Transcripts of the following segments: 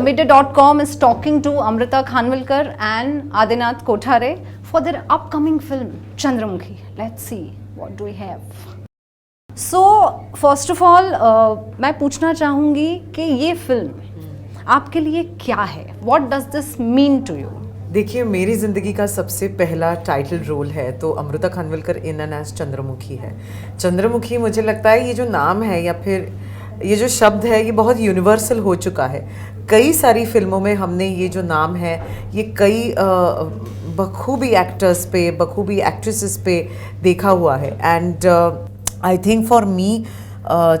Midday.com is talking to Amruta Khanwilkar and Adinath Kothare for their upcoming film Chandramukhi. Let's see what do we have. So first of all, मैं पूछना चाहूँगी कि ये film आपके लिए क्या है? What does this mean to you? देखिए, मेरी ज़िंदगी का सबसे पहला टाइटल रोल है तो Amruta Khanvilkar in and as Chandramukhi है। चंद्रमुखी मुझे लगता है ये जो नाम है या फिर ये जो शब्द है ये बहुत यूनिवर्सल हो चुका है। कई सारी फिल्मों में हमने ये जो नाम है ये कई बखूबी एक्टर्स पे, बखूबी एक्ट्रेसेस पे देखा हुआ है। And I think for me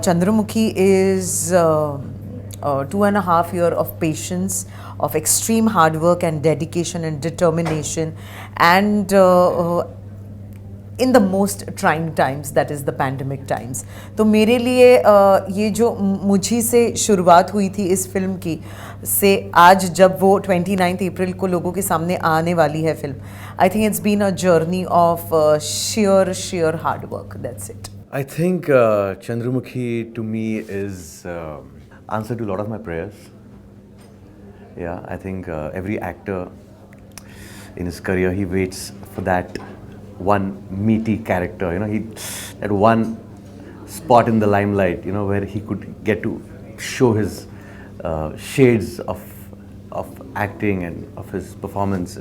Chandramukhi is 2.5 years of patience, of extreme hard work and dedication and determination, and in the most trying times, that is the pandemic times. तो मेरे लिए ये जो मुझी से शुरुआत हुई थी इस फिल्म की से आज जब वो 29 अप्रैल को लोगों के सामने आने वाली है film, I think it's been a journey of sheer hard work. That's it. I think Chandramukhi to me is answer to a lot of my prayers. Yeah, I think every actor in his career, he waits for that one meaty character, you know, that one spot in the limelight, you know, where he could get to show his shades of acting and of his performance,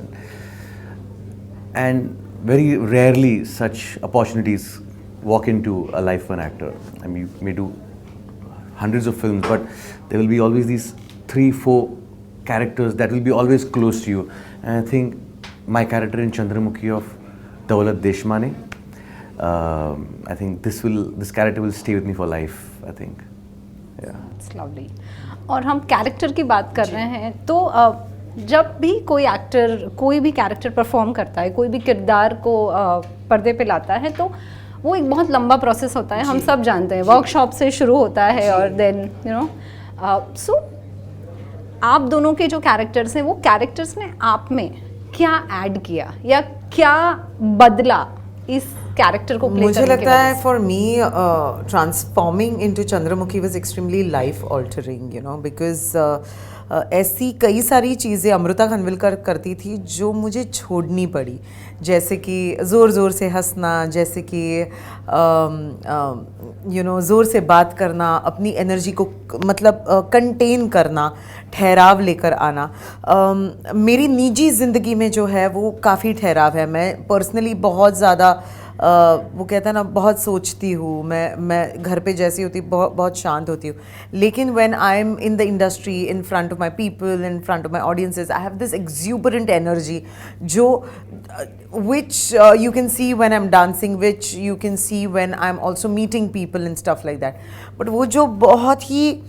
and very rarely such opportunities walk into a life of an actor. I mean, you may do hundreds of films, but there will be always these 3-4 characters that will be always close to you. And I think my character in Chandramukhi of Dawlat Deshmane, I think this character will stay with me for life, I think. Yeah. It's lovely. और हम character की बात कर रहे हैं तो जब भी कोई एक्टर कोई भी कैरेक्टर परफॉर्म करता है, कोई भी किरदार को पर्दे पे लाता है तो वो एक बहुत लंबा प्रोसेस होता है, हम सब जानते हैं। वर्कशॉप से शुरू होता है और देन यू नो सो आप दोनों के जो कैरेक्टर्स हैं वो कैरेक्टर्स ने आप में क्या ऐड किया या क्या बदला इस कैरेक्टर को प्ले करने के मुझे लगता है for me transforming into Chandramukhi was extremely life altering, you know, because ऐसी कई सारी चीज़ें अमृता खानविलकर करती थी जो मुझे छोड़नी पड़ी, जैसे कि ज़ोर ज़ोर से हंसना, जैसे कि यू नो ज़ोर से बात करना, अपनी एनर्जी को मतलब कंटेन करना, ठहराव लेकर आना। मेरी निजी ज़िंदगी में जो है वो काफ़ी ठहराव है। मैं पर्सनली बहुत ज़्यादा वो कहता है ना, बहुत सोचती हूँ। मैं घर पे जैसी होती बहुत शांत होती हूँ, लेकिन when I am in the industry, in front of my people, in front of my audiences, I have this exuberant energy जो which you can see when I'm dancing, which you can see when I'm also meeting people and stuff like that. But वो जो बहुत ही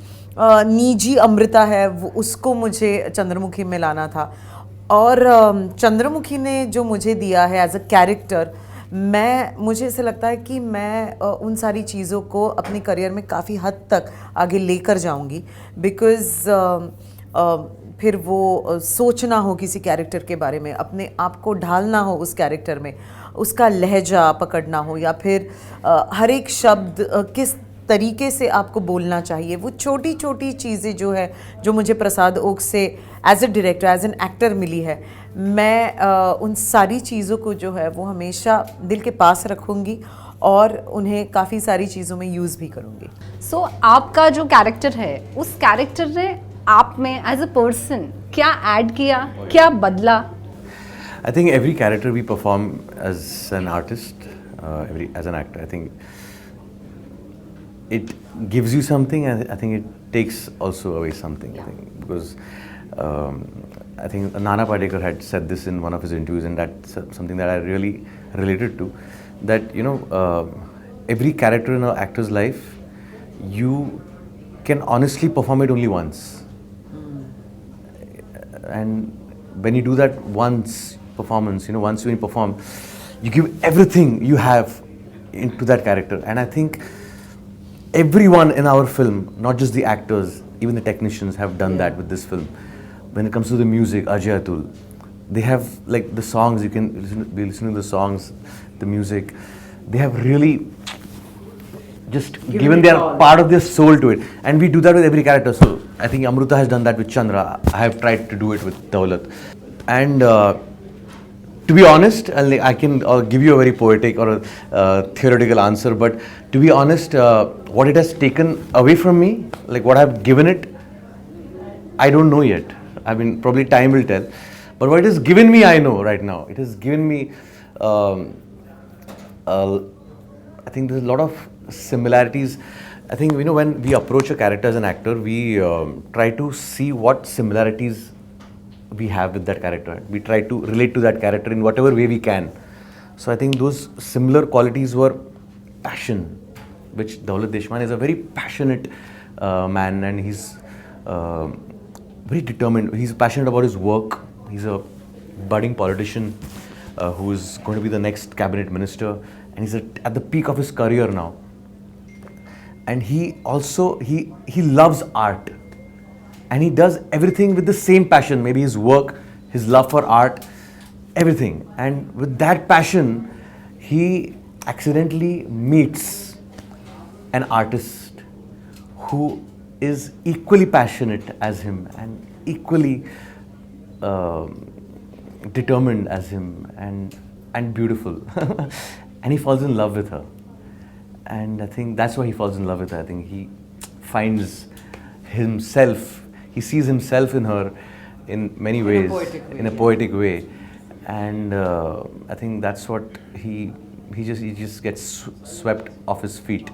निजी अमृता है वो उसको मुझे चंद्रमुखी में लाना था। और चंद्रमुखी ने जो मुझे दिया है एज अ कैरेक्टर, मुझे ऐसे लगता है कि मैं उन सारी चीज़ों को अपने करियर में काफ़ी हद तक आगे लेकर जाऊंगी, बिकॉज़ फिर वो सोचना हो किसी कैरेक्टर के बारे में, अपने आप को ढालना हो उस कैरेक्टर में, उसका लहजा पकड़ना हो, या फिर हर एक शब्द किस तरीके से आपको बोलना चाहिए, वो छोटी छोटी चीज़ें जो है जो मुझे प्रसाद ओक से as a director, as an actor मिली है, मैं उन सारी चीज़ों को जो है वो हमेशा दिल के पास रखूँगी और उन्हें काफ़ी सारी चीज़ों में यूज़ भी करूँगी। सो आपका जो कैरेक्टर है उस कैरेक्टर ने आप में एज अ पर्सन क्या ऐड किया, क्या बदला? I think every character we perform as an artist, as an actor, I think it gives you something, and I think it takes also away something. I think because I think Nana Patekar had said this in one of his interviews, and that's something that I really related to. That, you know, every character in an actor's life, you can honestly perform it only once. And when you do that once performance, you know, once you perform, you give everything you have into that character. And I think everyone in our film, not just the actors, even the technicians have done that with this film. When it comes to the music, Ajay-Atul, they have like the songs, you can be listening to the songs, the music. They have really just given their part of their soul to it, and we do that with every character. So I think Amruta has done that with Chandra. I have tried to do it with Daulat, and to be honest, I can give you a very poetic or a theoretical answer, but to be honest, what it has taken away from me, like what I've given it, I don't know yet. I mean, probably time will tell. But what it has given me, I know right now. It has given me, I think there's a lot of similarities. I think, when we approach a character as an actor, we try to see what similarities we have with that character. We try to relate to that character in whatever way we can. So I think those similar qualities were passion, which Daulat Deshmani is a very passionate man, and he's very determined. He's passionate about his work. He's a budding politician who's going to be the next cabinet minister, and he's at the peak of his career now. And he also he loves art, and he does everything with the same passion. Maybe his work, his love for art, everything. And with that passion, he accidentally meets an artist who is equally passionate as him and equally determined as him and beautiful. And he falls in love with her. And I think that's why he falls in love with her. I think he finds himself, he sees himself in her in many ways, in a poetic way. And I think that's what he just gets swept off his feet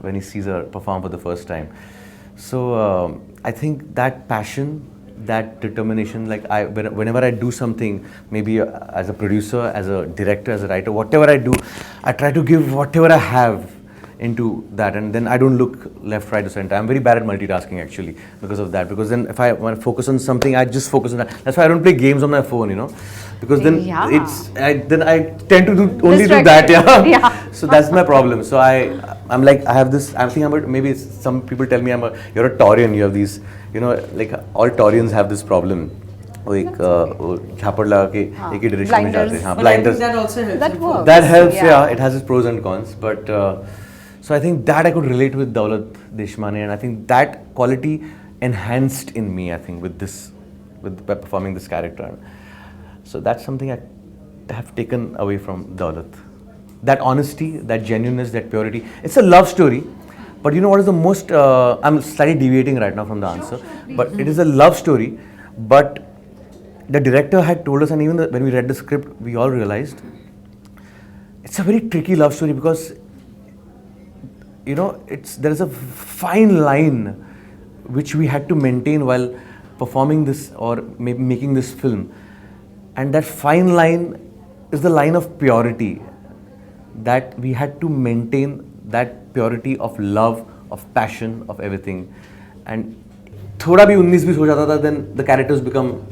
when he sees her perform for the first time. So I think that passion, that determination, like whenever I do something, maybe as a producer, as a director, as a writer, whatever I do, I try to give whatever I have into that, and then I don't look left, right or center. I'm very bad at multitasking actually because of that, because then if I want to focus on something, I just focus on that. That's why I don't play games on my phone, because then then I tend to only do that. Yeah. So that's my problem. So I'm like, I have this, I'm thinking maybe some people tell me you're a Taurian, you have these, like all Taurians have this problem. झापड़ लगा के एक ही direction में जाते हैं. Blinders. That also helps. That helps. Yeah, it has its pros and cons, but so I think that I could relate with Daulat Deshmani, and I think that quality enhanced in me. I think by performing this character. So that's something I have taken away from Daulat. That honesty, that genuineness, that purity. It's a love story, but you know what is the most? I'm slightly deviating right now from the answer, but it is a love story, but the director had told us, and even when we read the script, we all realized it's a very tricky love story because there is a fine line which we had to maintain while performing this or maybe making this film, and that fine line is the line of purity, that we had to maintain that purity of love, of passion, of everything. And thoda bhi 19-20 ho jata tha, then the characters go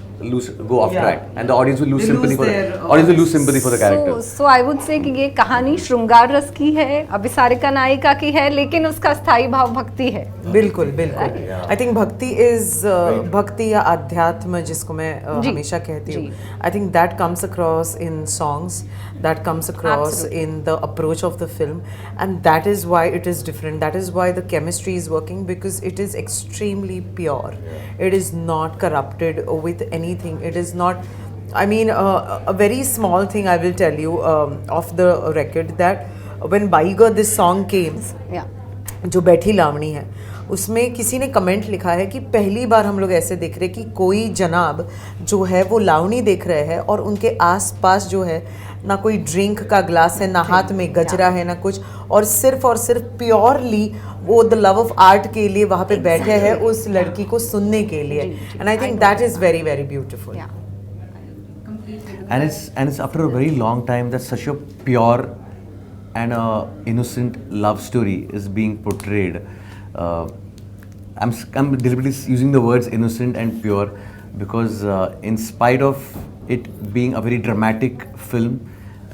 off track, and the audience will lose sympathy for the characters. So I would say कि ये कहानी श्रृंगार रस की है, अभिसारिका नायिका की है, लेकिन उसका स्थायी भाव भक्ति है. बिल्कुल बिल्कुल. I think bhakti is bhakti या अध्यात्म जिसको मैं हमेशा कहती हूँ. I think that comes across in songs, that comes across in the approach of the film, and that is why it is different. That is why the chemistry is working, because it is extremely pure. It is not corrupted with anything. It is not, I mean, a very small thing I will tell you off the record, that when Baiga this song came, जो बैठी लावणी है, उसमें किसी ने comment लिखा है कि पहली बार हम लोग ऐसे देख रहे कि कोई जनाब जो है वो लावणी देख रहे हैं और उनके आसपास जो है ना कोई ड्रिंक का ग्लास है, ना हाथ में गजरा है, ना कुछ, और सिर्फ प्योरली वो द लव ऑफ आर्ट के लिए वहाँ पे बैठे हैं उस लड़की को सुनने के लिए. And I think that is very very beautiful. And it's after a very long time that such a pure and a innocent love story is being portrayed. I'm deliberately using the words innocent and pure because in spite of it being a very dramatic film,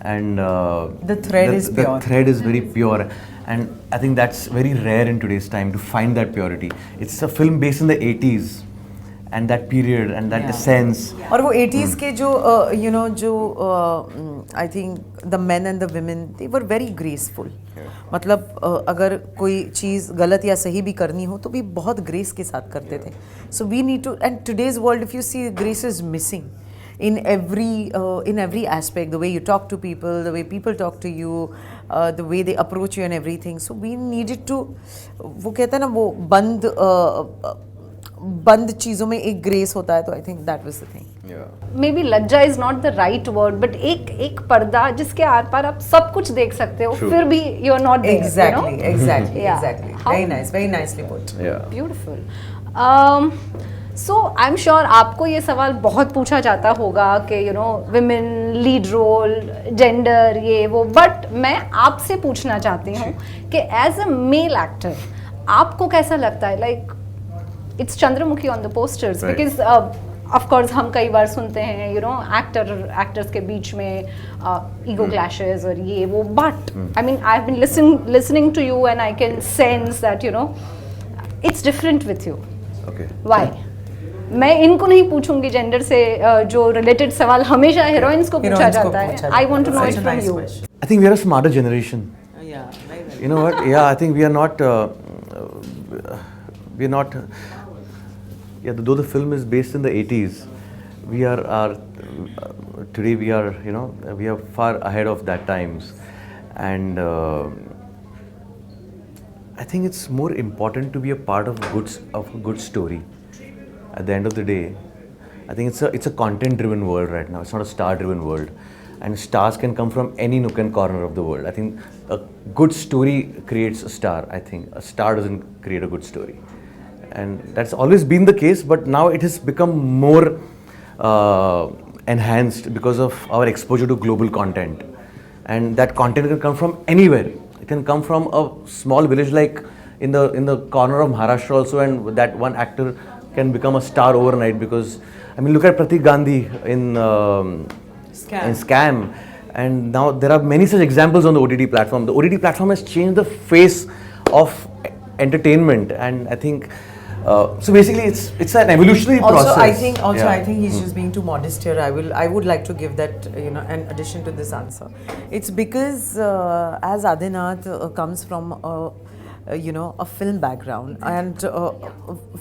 and the thread is pure. The thread is very pure, and I think that's very rare in today's time to find that purity. It's a film based in the 80s. And that period and that essence. और वो 80s के जो I think the men and the women, they were very graceful. मतलब अगर कोई चीज़ गलत या सही भी करनी हो तो भी बहुत ग्रेस के साथ करते थे. So we need to, and today's world, if you see, grace is missing in every aspect. The way you talk to people, the way people talk to you, the way they approach you and everything. So we needed to, वो कहते हैं ना, वो बंद चीज़ों में एक grace होता है. तो I think that was the thing. Maybe लज्जा is not the right word, but एक पर्दा जिसके आर पार आप सब कुछ देख सकते हो, फिर भी you are not exactly. Very nicely put. Beautiful. So I am sure आपको ये सवाल बहुत पूछा जाता होगा कि you know women lead role, gender, ये वो, बट मैं आपसे पूछना चाहती हूँ कि एज अ मेल एक्टर आपको कैसा लगता है? Like it's Chandramukhi on the posters, because of course हम कई बार सुनते हैं यू नो एक्टर्स के बीच में ईगो क्लैशेस और ये वो, but I mean I have been listening to you and I can sense that you know it's different with you. Why? मैं इनको नहीं पूछूंगी जेंडर से जो रिलेटेड सवाल हमेशा हीरोइंस को पूछा जाता है. I want to know it from you. I think we are a smarter generation. You know what? Yeah, I think we are not. Yeah, though the film is based in the 80s, we are today we are, you know, we are far ahead of that times, and I think it's more important to be a part of a good story. At the end of the day, I think it's a content-driven world right now. It's not a star-driven world, and stars can come from any nook and corner of the world. I think a good story creates a star. I think a star doesn't create a good story. And that's always been the case, but now it has become more enhanced because of our exposure to global content. And that content can come from anywhere. It can come from a small village like in the corner of Maharashtra also, and that one actor can become a star overnight. Because I mean, look at Pratik Gandhi in Scam. And now there are many such examples on the OTT platform. The OTT platform has changed the face of entertainment, and I think so basically it's an evolutionary process. I think he's just being too modest here. I would like to give that, you know, an addition to this answer. It's because as Adinath comes from you know, a film background, and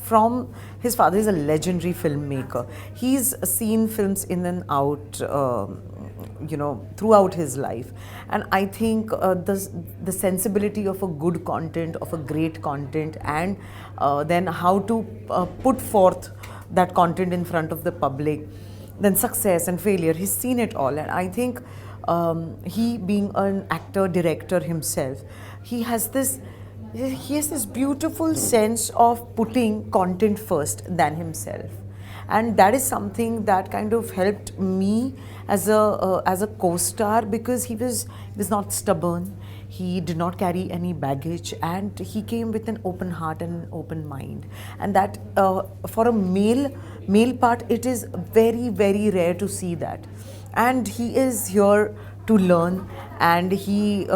from his father is a legendary filmmaker. He's seen films in and out, you know, throughout his life, and I think the sensibility of a good content, of a great content, and then how to put forth that content in front of the public, then success and failure, he's seen it all. And I think he, being an actor director himself, he has this beautiful sense of putting content first than himself. And that is something that kind of helped me as a co-star, because he was not stubborn, he did not carry any baggage, and he came with an open heart and an open mind. And that for a male part, it is very, very rare to see that. And he is here to learn, and he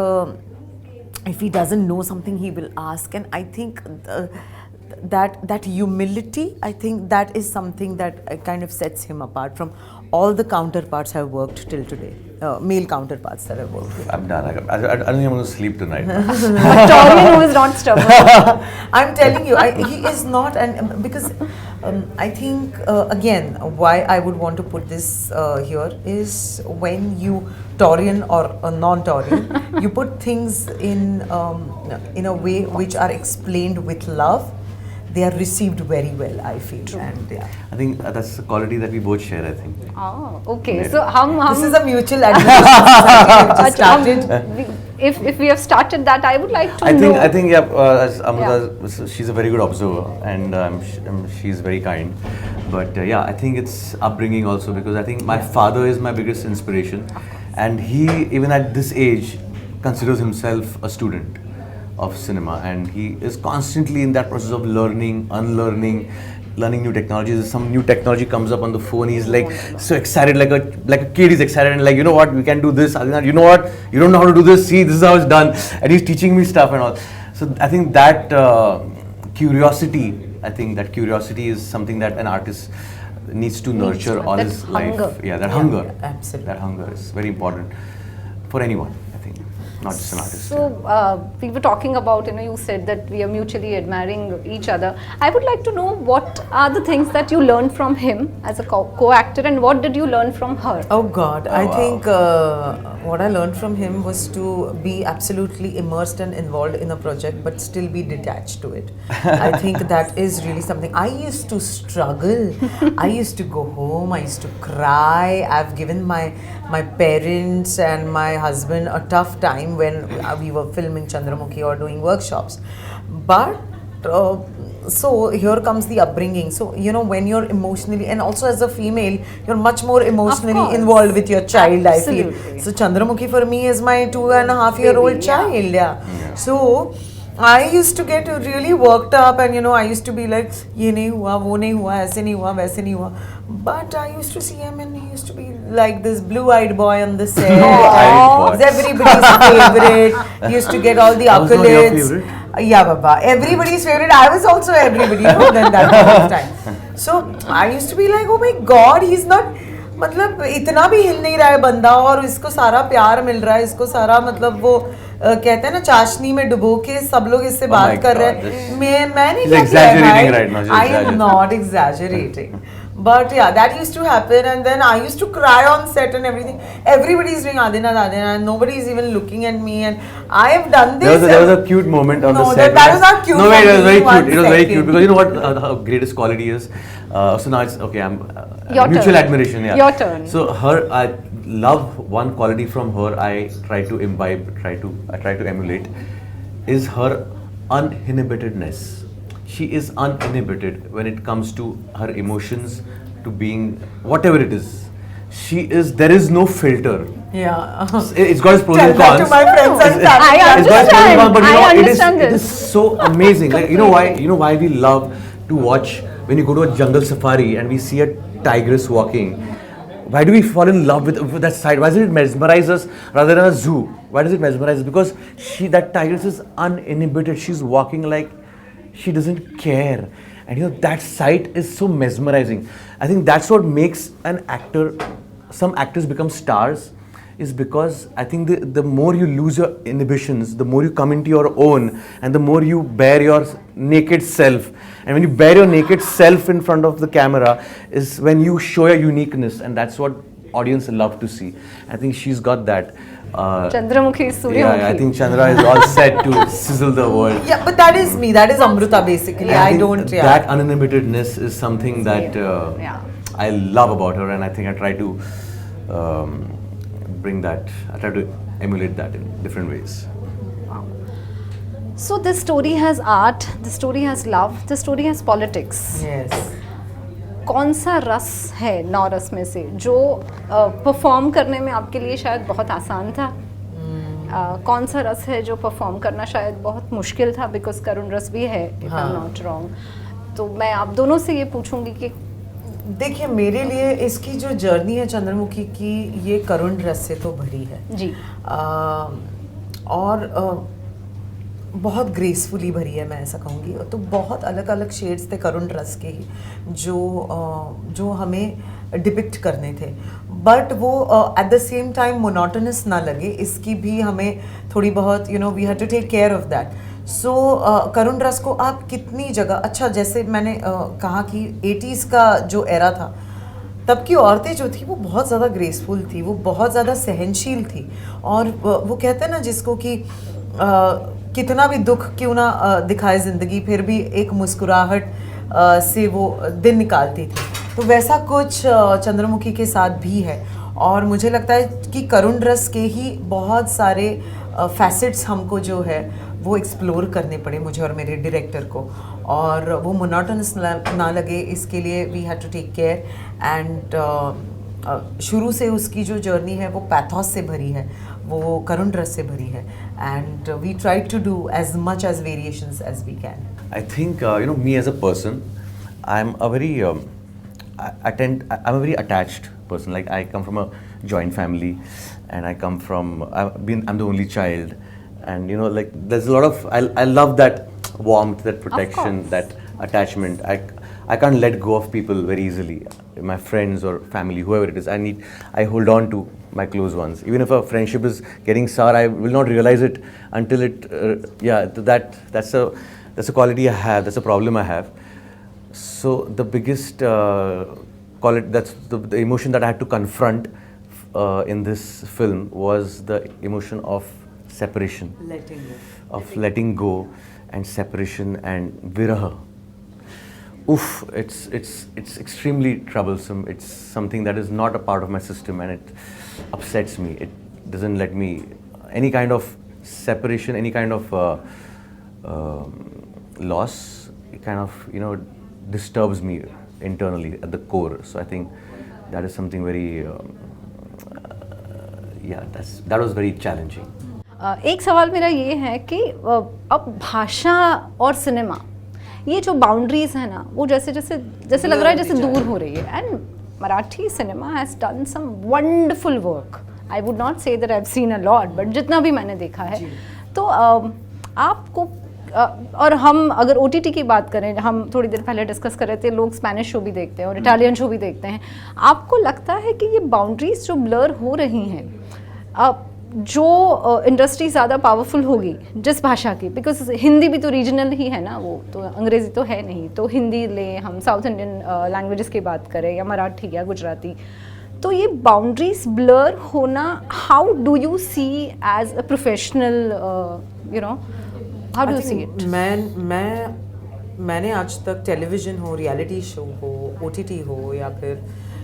if he doesn't know something, he will ask. And I think that humility, I think that is something that kind of sets him apart from all the counterparts I've worked till today, male counterparts that I've worked with. I'm done. I don't think I'm going to sleep tonight. Torian, who is not stubborn. I'm telling you, he is not, and because I think again, why I would want to put this here is when you Torian or a non-Torian, you put things in a way which are explained with love. They are received very well, I feel. True. And yeah, I think that's the quality that we both share, I think. Oh, okay. Yeah. So this is a mutual admiration. If we have started that, I would like to know. I think as Amruta, she's a very good observer, and she's very kind. But yeah, I think it's upbringing also, because I think my father is my biggest inspiration, and he, even at this age, considers himself a student of cinema, and he is constantly in that process of learning, unlearning, learning new technologies. Some new technology comes up on the phone, he's like so excited, like a kid is excited, and like, you know what, we can do this. You know what, you don't know how to do this, see, this is how it's done, and he's teaching me stuff and all. So I think that curiosity is something that an artist needs to nurture all his life. Yeah, that hunger. Absolutely. That hunger is very important for anyone, I think, not just an artist. So we were talking about, you said that we are mutually admiring each other. I would like to know what are the things that you learned from him as a co-actor, and what did you learn from her? Oh God, I wow. think what I learned from him was to be absolutely immersed and involved in a project but still be detached to it. I think that is really something. I used to struggle. I used to go home, I used to cry. I've given my parents and my husband a tough time when we were filming Chandramukhi or doing workshops. But so here comes the upbringing. So when you're emotionally, and also as a female, you're much more emotionally involved with your child. Absolutely. I feel so. Chandramukhi for me is my 2.5-year-old child. Yeah. So I used to get really worked up, and I used to be like, ये नहीं हुआ, वो नहीं हुआ, ऐसे नहीं हुआ, वैसे नहीं हुआ. But I used to see him, and he used to be like this blue-eyed boy on the set. Blue-eyed boy. Everybody's favorite. He used to get all the I was not your accolades. favorite? Yeah, Baba. Everybody's favorite. I was also everybody. Then that whole time. So I used to be like, oh my God, he's not. मतलब इतना भी हिल नहीं रहा है बंदा, और इसको सारा प्यार मिल रहा है, इसको सारा मतलब वो कहते हैं ना चाशनी में डुबो के सब लोग इससे बात कर रहे हैं. मैं नहीं exaggerating. I am not exaggerating. But yeah, that used to happen, and then I used to cry on set and everything. Everybody is doing Adinath, and nobody is even looking at me, and I have done this. There was a cute moment on the set. That was not cute. No, it was very cute. It was very cute because you know what her greatest quality is. So now it's okay. I'm mutual admiration. Yeah. Your turn. So her, I love one quality from her. I try to imbibe, I try to emulate, is her uninhibitedness. She is uninhibited when it comes to her emotions, to being whatever it is. There is no filter. Yeah. It's got its pros and cons. To my friends and family. I It's got its pros and cons, but I it understand is this. so amazing. Like you know why we love to watch when you go to a jungle safari and we see a tigress walking. Why do we fall in love with that sight? Why does it mesmerize us rather than a zoo? Why does it mesmerize us? Because that tigress is uninhibited. She's walking like she doesn't care, and that sight is so mesmerizing. I think that's what makes an actor. Some actors become stars, is because I think the more you lose your inhibitions, the more you come into your own, and the more you bear your naked self. And when you bear your naked self in front of the camera is when you show your uniqueness, and that's what audience love to see. I think she's got that. Chandramukhi, Suryamukhi. Yeah, I think Chandra is all set to sizzle the world. Yeah, but that is me. That is Amruta basically. I don't. That uninhibitedness is something that I love about her, and I think I try to bring that. I try to emulate that in different ways. So this story has art, this story has love, this story has politics. Yes. कौन सा रस है 9 रस में से जो perform करने में आपके लिए शायद बहुत आसान था? कौन सा रस है जो परफॉर्म करना शायद बहुत मुश्किल था, बिकॉज करुण रस भी है, if I am not wrong. तो मैं आप दोनों से ये पूछूंगी कि देखिए, मेरे लिए इसकी जो जर्नी है चंद्रमुखी की, ये करुण रस से तो भरी है जी. और बहुत ग्रेसफुली भरी है, मैं ऐसा कहूँगी. तो बहुत अलग अलग शेड्स थे करुण रस के ही जो हमें डिपिक्ट करने थे, बट वो at the same time monotonous ना लगे, इसकी भी हमें थोड़ी बहुत we had to take care of that. So करुण रस को आप कितनी जगह, अच्छा जैसे मैंने कहा कि 80s का जो एरा था, तब की औरतें जो थी वो बहुत ज़्यादा ग्रेसफुल थी, वो बहुत ज़्यादा सहनशील थी, और वो कहते हैं ना जिसको कि कितना भी दुख क्यों ना दिखाए ज़िंदगी, फिर भी एक मुस्कुराहट से वो दिन निकालती थी. तो वैसा कुछ चंद्रमुखी के साथ भी है, और मुझे लगता है कि करुण रस के ही बहुत सारे फैसेट्स हमको जो है वो एक्सप्लोर करने पड़े, मुझे और मेरे डायरेक्टर को, और वो मोनोटोनस ना लगे, इसके लिए we had to take care. And शुरू से उसकी जो जर्नी है वो पैथोस से भरी है, वो करुण रस से भरी है, and we try to do as much as variations as we can. I think me as a person, I'm a very I'm a very attached person. Like I come from a joint family, and I'm the only child, and like there's a lot of I love that warmth, that protection, that attachment. I can't let go of people very easily. My friends or family, whoever it is, I hold on to my close ones. Even if a friendship is getting sour, I will not realize it until it. That's a quality I have. That's a problem I have. So the biggest that's the emotion that I had to confront in this film was the emotion of separation, letting go, and separation and viraha. Oof, it's extremely troublesome. It's something that is not a part of my system, and it upsets me. It doesn't let me, any kind of separation, any kind of loss, it kind of, disturbs me internally at the core. So I think that is something very, that was very challenging. एक सवाल मेरा ये है कि अब भाषा और cinema, ये जो बाउंड्रीज है ना, वो जैसे लग रहा है जैसे दूर हो रही है. And Marathi cinema has done some wonderful work. I would not say that I have seen a lot, but जितना भी मैंने देखा है, तो आपको और हम अगर OTT की बात करें, हम थोड़ी देर पहले डिस्कस कर रहे थे, लोग स्पेनिश शो भी देखते हैं और इटालियन शो भी देखते हैं. आपको लगता है कि ये बाउंड्रीज जो ब्लर हो रही हैं, जो इंडस्ट्री ज़्यादा पावरफुल होगी जिस भाषा की, बिकॉज हिंदी भी तो रीजनल ही है ना, वो तो अंग्रेज़ी तो है नहीं, तो हिंदी ले, हम साउथ इंडियन लैंग्वेजेस की बात करें, या मराठी या गुजराती, तो ये बाउंड्रीज ब्लर होना, how do you see as a professional, how do see it? मैंने आज तक टेलीविज़न हो, रियलिटी शो हो, OTT हो, या फिर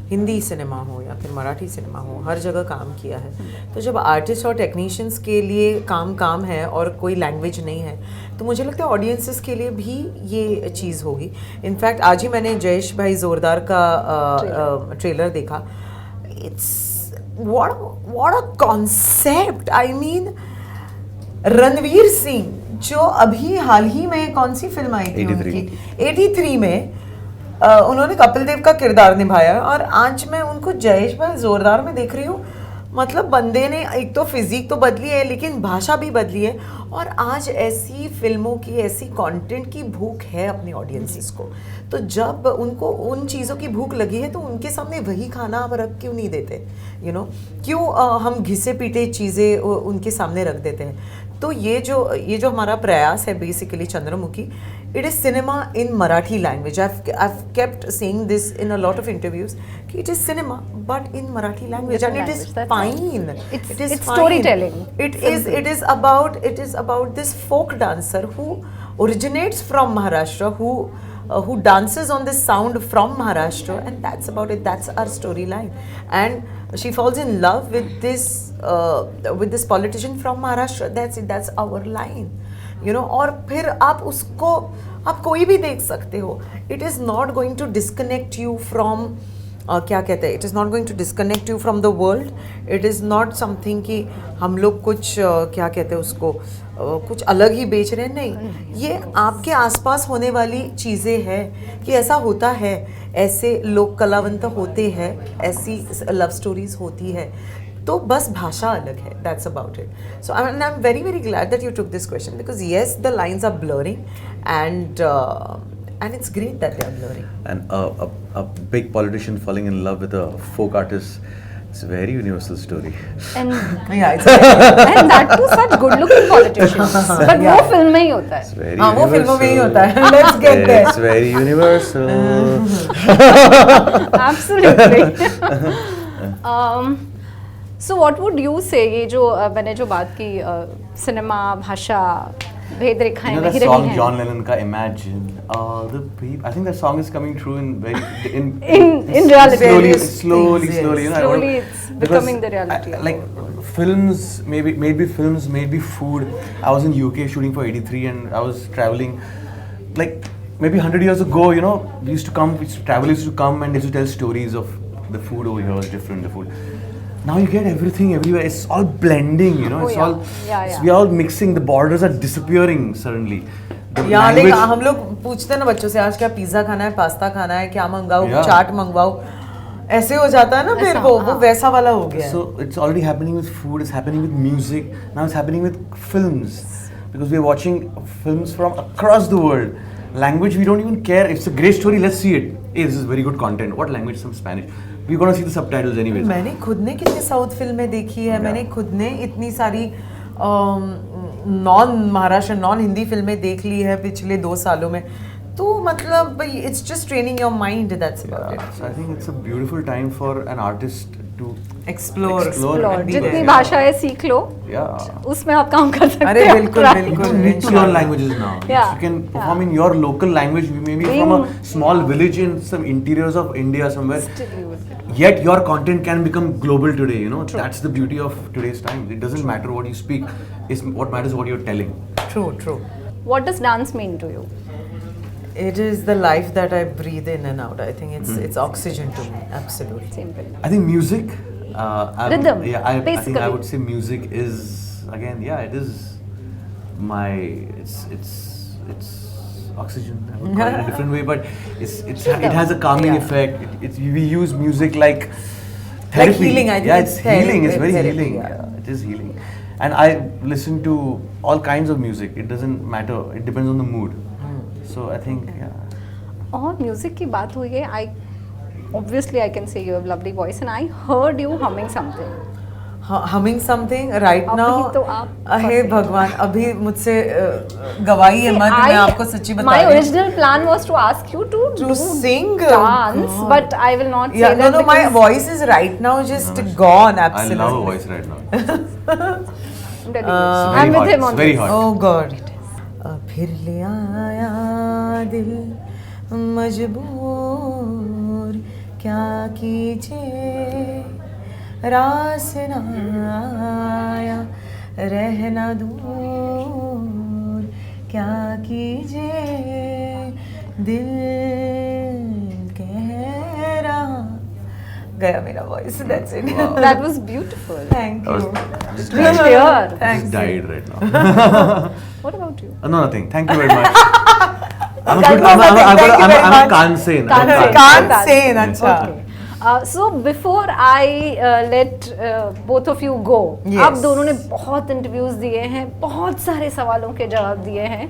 हिंदी सिनेमा हो, या फिर मराठी सिनेमा हो, हर जगह काम किया है. तो जब आर्टिस्ट और टेक्नीशियंस के लिए काम है और कोई लैंग्वेज नहीं है, तो मुझे लगता है ऑडियंसेस के लिए भी ये चीज़ होगी. इनफैक्ट आज ही मैंने जयेश भाई जोरदार का ट्रेलर देखा. It's what a concept. I mean, Ranveer Singh जो अभी हाल ही में कौन सी फिल्म आई थी उनकी, 83 में उन्होंने कपिल देव का किरदार निभाया, और आज मैं उनको जयेश भाई जोरदार में देख रही हूँ. मतलब बंदे ने एक तो फिजिक तो बदली है, लेकिन भाषा भी बदली है. और आज ऐसी फिल्मों की, ऐसी कंटेंट की भूख है अपनी ऑडियंसेस को. तो जब उनको उन चीज़ों की भूख लगी है, तो उनके सामने वही खाना आप रख क्यों नहीं देते? क्यों हम घिसे पीटे चीज़ें उनके सामने रख देते हैं? तो ये जो हमारा प्रयास है basically Chandramukhi, it is cinema in Marathi language. I've kept saying this in a lot of interviews. It is cinema, but in Marathi language, and it is fine. It is fine. Storytelling. It is about this folk dancer who originates from Maharashtra, who dances on this sound from Maharashtra, and that's about it. That's our storyline. And she falls in love with this politician from Maharashtra. That's it. That's our line. और फिर आप कोई भी देख सकते हो. It is not going to disconnect you from, क्या कहते हैं, it is not going to disconnect you from the world. It is not something कि हम लोग कुछ क्या कहते हैं उसको, कुछ अलग ही बेच रहे हैं. नहीं, ये आपके आसपास होने वाली चीज़ें हैं कि ऐसा होता है, ऐसे लोक कलावंत होते हैं, ऐसी लव स्टोरीज होती है. तो बस भाषा अलग है. That's about it. So I'm very, very glad that you took this question, because yes, the lines are blurring, and it's great that they are blurring. And a big politician falling in love with a folk artist, it's a very universal story. And Yeah, and that too such good-looking politicians. But वो film में ही होता है. It's very हाँ, वो फिल्मों में ही होता है. Let's get there. It's very universal. Absolutely. So what would you say, ये जो मैंने जो बात की, सिनेमा, भाषा, भेद रेखाएं नहीं रही हैं. Song John Lennon का Imagine, the people. I think that song is coming true in reality. Slowly. Slowly it's becoming the reality. Like films, maybe films, maybe food. I was in UK shooting for 83, and I was traveling, like maybe 100 years ago. Travelers used to come and they used to tell stories of the food over here is different. The food. Now you get everything everywhere. It's all blending, we are all mixing. The borders are disappearing suddenly. लेकिन हम लोग पूछते हैं ना बच्चों से, आज क्या पिज्जा खाना है, पास्ता खाना है, क्या मंगाओ, चाट मंगवाओ, ऐसे हो जाता है ना. फिर वो वैसा वाला हो गया. So it's already happening with food. It's happening with music. Now it's happening with films, because we are watching films from across the world. Language, we don't even care. It's a great story. Let's see it. Hey, this is very good content. What language? Some Spanish. We're gonna see the subtitles anyways. मैंने खुद ने कितनी south फिल्में देखी है, मैंने खुद ने इतनी सारी नॉन महाराष्ट्र नॉन हिंदी फिल्में देख ली है पिछले 2 सालों में. तो मतलब it's just training your mind, that's about it. So I think it's a beautiful time for an artist to explore. जितनी भाषाएं सीख लो, उसमें आप काम कर सकते हो. अरे बिल्कुल बिल्कुल. Mix your languages now. Yeah. You can perform in your local language, maybe from a small village in some interiors of India somewhere. Yet your content can become global today. You know, that's the beauty of today's time. It doesn't matter what you speak. It's what matters what you're telling. True. What does dance mean to you? It is the life that I breathe in and out. I think it's oxygen to me. Absolutely. Simple. I think music. Rhythm. Yeah, I think basically. I would say music is again. Yeah, it is my. It's oxygen. I would call it in a different way, but it has a calming effect. We use music like therapy. Like healing. I think yeah, it's healing. It's very therapy, healing. Yeah, it is healing. And I listen to all kinds of music. It doesn't matter. It depends on the mood. So I think और music की बात हुई है, I obviously I can say you have lovely voice and I heard you humming something. Humming something right now. अभी तो आप अहे भगवान, अभी मुझसे गवाही है मत. मैं आपको सच्ची बता रही हूँ. My original plan was to ask you to sing dance, but I will not say that. No, my voice is right now just gone. Absolutely. I love a voice right now. I'm with him on very this. hot. Oh God. फिर ले आया दिल मजबूर, क्या कीजिए रास न आया रहना दूर, क्या कीजिए दिल कह रहा. गया मेरा voice. That's it. Wow. That was beautiful. Thank you. Just Reached here. just died right now. What about you? No, nothing. Thank you very much. I'm a Kansen. Kansen, अच्छा. So before I let both of you go, आप दोनों ने बहुत interviews दिए हैं, बहुत सारे सवालों के जवाब दिए हैं.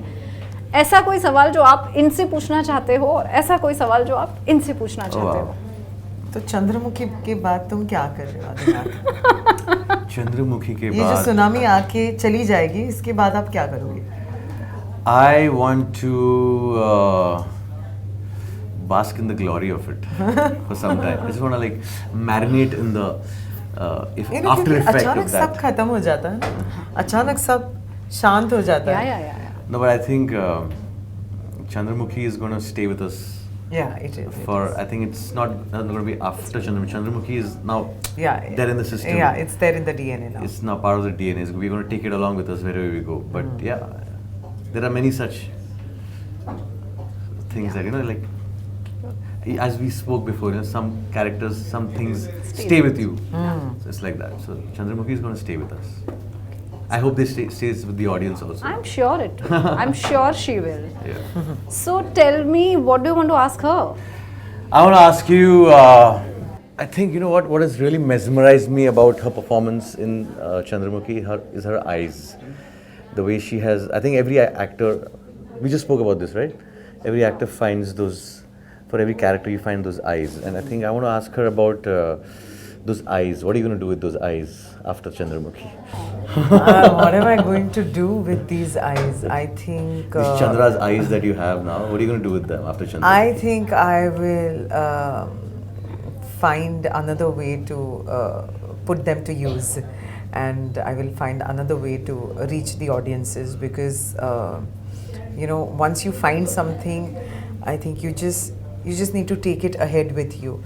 ऐसा कोई सवाल जो आप इनसे पूछना चाहते हो और ऐसा कोई सवाल जो आप इनसे पूछना चाहते हो? तो चंद्रमुखी के बाद तुम क्या कर रहे हो आदिनाथ? चंद्रमुखी के बाद ये जो सुनामी आके चली जाएगी, इसके बाद आप क्या करोगे? I want to bask in the glory of it for some time. I just want to like marinate in the after effect अचानक of सब that. खत्म हो जाता है ना, अचानक सब शांत हो जाता है. Yeah. No, but I think Chandramukhi is going to stay with us. Yeah, it is. I think it's not going to be after Chandramukhi. Chandramukhi is now there in the system. Yeah, it's there in the DNA now. It's now part of the DNA. We're going to take it along with us wherever we go. But yeah, there are many such things that, you know, like as we spoke before, you know, some characters, some things stay with you. So it's like that. So Chandramukhi is going to stay with us. I hope they stays with the audience also. I'm sure it will. I'm sure she will. Yeah. So tell me, what do you want to ask her? I want to ask you, I think, you know what has really mesmerized me about her performance in Chandramukhi is her eyes. The way she has, I think every actor, we just spoke about this, right? Every actor finds those, for every character you find those eyes. And I think I want to ask her about those eyes. What are you going to do with those eyes after Chandramukhi? What am I going to do with these eyes? I think... These Chandra's eyes that you have now, what are you going to do with them after Chandramukhi? I think I will find another way to put them to use. And I will find another way to reach the audiences because, you know, once you find something, I think you just need to take it ahead with you.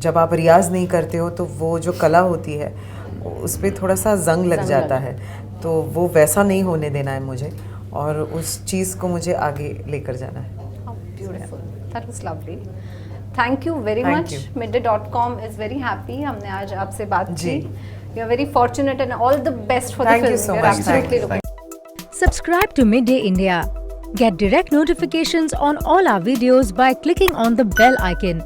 जब आप रियाज नहीं करते हो तो वो जो कला होती है उस पे थोड़ा सा जंग लग जाता है, तो वो वैसा नहीं होने देना है मुझे और उस चीज़ को मुझे आगे लेकर जाना है. Beautiful. That was lovely. Thank you very much. midday.com is very happy. हमने आज आपसे बात की. You are very fortunate and all the best for the film. Thank you so much. Absolutely looking. Subscribe to Midday India. Get direct notifications on all our videos by clicking on the bell icon.